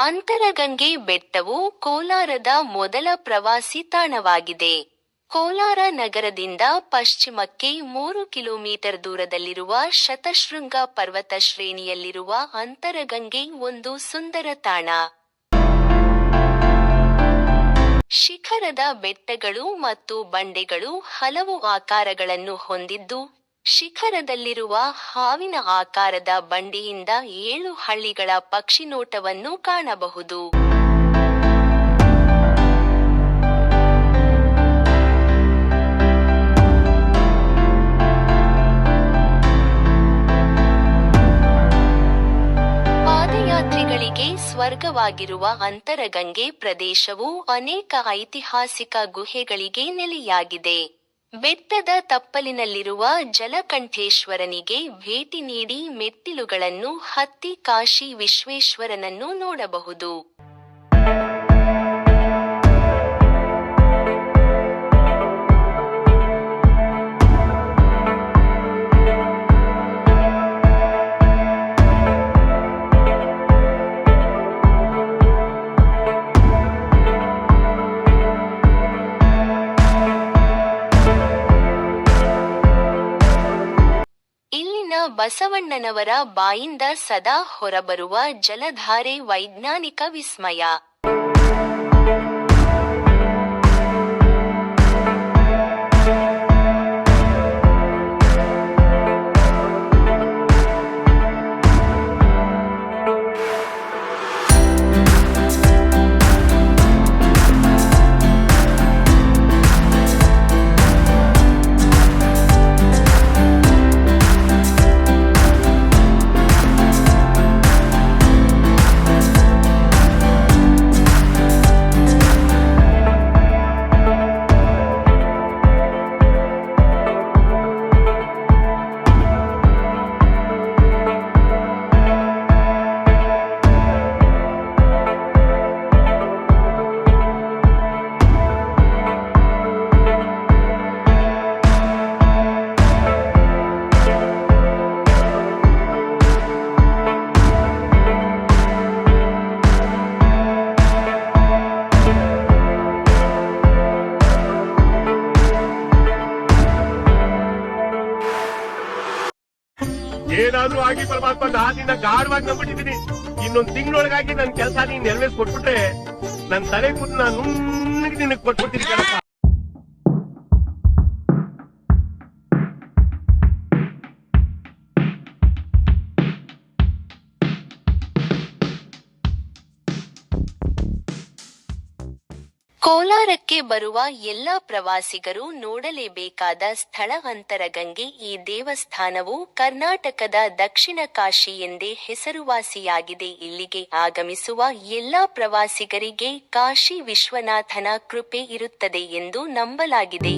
ಅಂತರಗಂಗೆ ಬೆಟ್ಟವು ಕೋಲಾರದ ಮೊದಲ ಪ್ರವಾಸಿ ತಾಣವಾಗಿದೆ. ಕೋಲಾರ ನಗರದಿಂದ ಪಶ್ಚಿಮಕ್ಕೆ 3 ಕಿಲೋಮೀಟರ್ ದೂರದಲ್ಲಿರುವ ಶತಶೃಂಗ ಪರ್ವತ ಶ್ರೇಣಿಯಲ್ಲಿರುವ ಅಂತರಗಂಗೆ ಒಂದು ಸುಂದರ ತಾಣ. ಶಿಖರದ ಬೆಟ್ಟಗಳು ಮತ್ತು ಬಂಡೆಗಳು ಹಲವು ಆಕಾರಗಳನ್ನು ಹೊಂದಿದ್ದು, ಶಿಖರದಲ್ಲಿರುವ ಹಾವಿನ ಆಕಾರದ ಬಂಡೆಯಿಂದ 7 ಹಳ್ಳಿಗಳ ಪಕ್ಷಿನೋಟವನ್ನು ಕಾಣಬಹುದು. ಪಾದಯಾತ್ರಿಗಳಿಗೆ ಸ್ವರ್ಗವಾಗಿರುವ ಅಂತರಗಂಗೆ ಪ್ರದೇಶವು ಅನೇಕ ಐತಿಹಾಸಿಕ ಗುಹೆಗಳಿಗೆ ನೆಲೆಯಾಗಿದೆ. ಬೆಟ್ಟದ ತಪ್ಪಲಿನಲ್ಲಿರುವ ಜಲಕಂಠೇಶ್ವರನಿಗೆ ಭೇಟಿ ನೀಡಿ ಮೆಟ್ಟಿಲುಗಳನ್ನು ಹತ್ತಿ ಕಾಶಿ ವಿಶ್ವೇಶ್ವರನನ್ನು ನೋಡಬಹುದು. ಬಸವಣ್ಣನವರ ಬಾಯಿಂದ ಸದಾ ಹೊರಬರುವ ಜಲಧಾರೆ ವೈಜ್ಞಾನಿಕ ವಿಸ್ಮಯ. ಏನಾದ್ರೂ ಆಗಿ ಪರಮಾತ್ಮ, ನಾನಿನ್ನ ಗಾಢವಾಗಿ ನಂಬಿಟ್ಟಿದ್ದೀನಿ. ಇನ್ನೊಂದು ತಿಂಗಳೊಳಗಾಗಿ ನನ್ನ ಕೆಲಸ ನೀನ್ ನೆರವೇರಿಸಿ ಕೊಟ್ಬಿಟ್ರೆ ನನ್ನ ತಲೆ ಕೂತು ನಾನು ನಿನಗೆ ಕೊಟ್ಬಿಡ್ತೀನಿ ಕೆಲಸ. ಕೋಲಾರಕ್ಕೆ ಬರುವ ಎಲ್ಲ ಪ್ರವಾಸಿಗರು ನೋಡಲೇಬೇಕಾದ ಸ್ಥಳ ಅಂತರಗಂಗೆ. ಈ ದೇವಸ್ಥಾನವು ಕರ್ನಾಟಕದ ದಕ್ಷಿಣ ಕಾಶಿ ಎಂದೇ ಹೆಸರುವಾಸಿಯಾಗಿದೆ. ಇಲ್ಲಿಗೆ ಆಗಮಿಸುವ ಎಲ್ಲ ಪ್ರವಾಸಿಗರಿಗೆ ಕಾಶಿ ವಿಶ್ವನಾಥನ ಕೃಪೆ ಇರುತ್ತದೆ ಎಂದು ನಂಬಲಾಗಿದೆ.